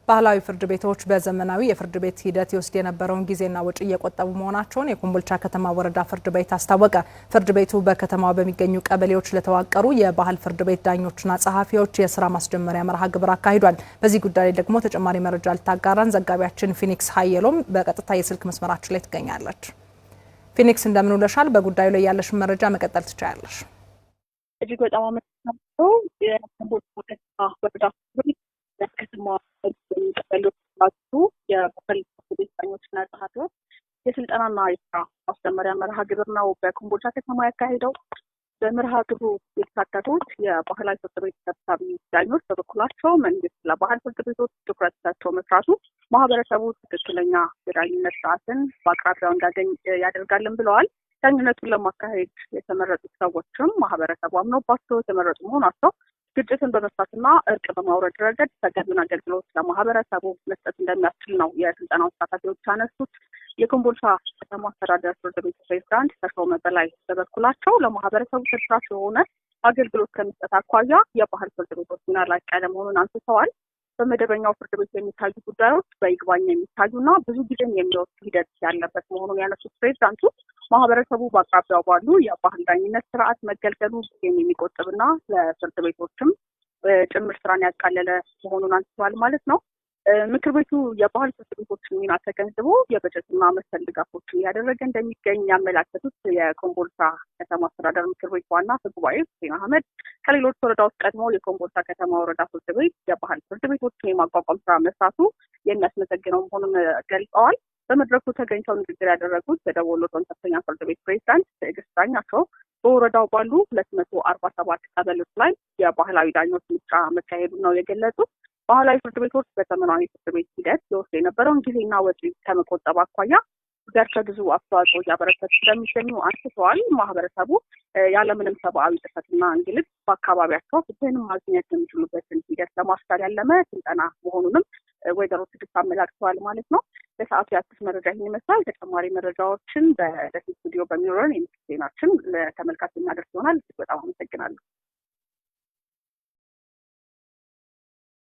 ባህላዊ ፍርድ ቤቶች በዘመናዊ የፍርድ ቤት ሂደት ይወስድ የነበረውን ጊዜና ወጪ እየቆጠቡ መሆናቸውን የኮምቦልቻ ከተማ ወረዳ ፍርድ ቤት አስታወቀ። ፍርድ ቤቱ በከተማው በሚገኙ ቀበሌዎች ለተዋቀሩ የባህል ፍርድ ቤት ዳኞችና ጸሐፊዎች የስራ ማስጀመሪያ መርሃ ግብር አካሂዷል። በዚህ ጉዳይ ላይ ደግሞ ተጨማሪ መረጃ ልታጋራን ዘጋቢያችን ፊኒክስ ሀየሎም በቀጥታ የስልክ መስመራችን ላይ ትገኛለች። ፊኒክስ እንደምን ውለሻል? በጉዳዩ ላይ ያለሽን መረጃ መቀጠል ትችያለሽ። እጅግ በጣም አመሰግናለሁ። የኮምቦልቻ ከተማ ወረዳ ፍርድ ቤት ከተማ የባህል ፍርድ ቤት ዳኞችና ጸሐፊዎች የስልጠናና የስራ ማስጀመሪያ መርሃ ግብር ነው በኮምቦልቻ ከተማ ያካሄደው። በመርሃ ግብሩ የተሳተፉት የባህላዊ ፍርድ ቤት ሰብሳቢ ዳኞች በበኩላቸው መንግስት ለባህል ፍርድ ቤቶች ትኩረት ሰጥቶ መስራቱ ማህበረሰቡ ትክክለኛ የዳኝነት ስርዓትን በአቅራቢያው እንዲያገኝ ያደርጋልን ብለዋል። ዳኝነቱን ለማካሄድ የተመረጡት ሰዎችም ማህበረሰቡ አምኖባቸው የተመረጡ መሆናቸው ግጭትን በመፍታትና እርቅ በማውረድ ረገድ ተገቢውን አገልግሎት ለማህበረሰቡ መስጠት እንደሚያስችል ነው የስልጠናው ተሳታፊዎች ያነሱት። የኮምቦልቻ ከተማ አስተዳደር ፍርድ ቤት ፕሬዝዳንት ተሾመ በላይ በበኩላቸው ለማህበረሰቡ ተደራሽ የሆነ አገልግሎት ከመስጠት አኳያ የባህል ፍርድ ቤቶች ሚና ላቅ ያለ መሆኑን አንስተዋል። በመደበኛው ፍርድ ቤት የሚታዩ ጉዳዮች በይግባኝ የሚታዩና ብዙ ጊዜም የሚወስድ ሂደት ያለበት መሆኑን ያነሱት ፕሬዝዳንቱ ማህበረሰቡ በአቅራቢያው ባሉ የባህል ዳኝነት ስርዓት መገልገሉ ጊዜን የሚቆጥብና ለፍርድ ቤቶችም ጭምር ስራን ያቃለለ መሆኑን አንስተዋል ማለት ነው። ምክር ቤቱ የባህል ፍርድ ቤቶችን ሚና ተገንዝቦ የበጀትና መሰል ድጋፎችን እያደረገ እንደሚገኝ ያመላከቱት የኮምቦልቻ ከተማ አስተዳደር ምክር ቤት ዋና አፈ ጉባኤ ሁሴን አህመድ ከሌሎች ወረዳዎች ቀድሞ የኮምቦልቻ ከተማ ወረዳ ፍርድ ቤት የባህል ፍርድ ቤቶችን የማቋቋም ስራ መስራቱ የሚያስመሰግነው መሆኑን ገልጸዋል። በመድረኩ ተገኝተው ንግግር ያደረጉት የደቡብ ወሎ ዞን ከፍተኛ ፍርድ ቤት ፕሬዝዳንት ትዕግስት ዳኛቸው በወረዳው ባሉ 247 ቀበሌዎች ላይ የባህላዊ ዳኞች ምርጫ መካሄዱን ነው የገለጹት። ባህላዊ ፍርድ ቤቶች በዘመናዊ ፍርድ ቤት ሂደት የወስድ የነበረውን ጊዜና ወጪ ከመቆጠብ አኳያ ዘርፈ ብዙ አስተዋጽኦ እያበረከቱ እንደሚገኙ አንስተዋል። ማህበረሰቡ ያለምንም ሰብአዊ ጥሰትና እንግልት በአካባቢያቸው ፍትህን ማግኘት የሚችሉበትን ሂደት ለማስቻል ያለመ ስልጠና መሆኑንም ወይዘሮ ትዕግስት አመላክተዋል ማለት ነው። ለሰዓቱ ያክል መረጃ ይህን ይመስላል። ተጨማሪ መረጃዎችን በደሴ ስቱዲዮ በሚኖረን የምስል ዜናችን ለተመልካች እናደርስ ይሆናል። በጣም አመሰግናለሁ።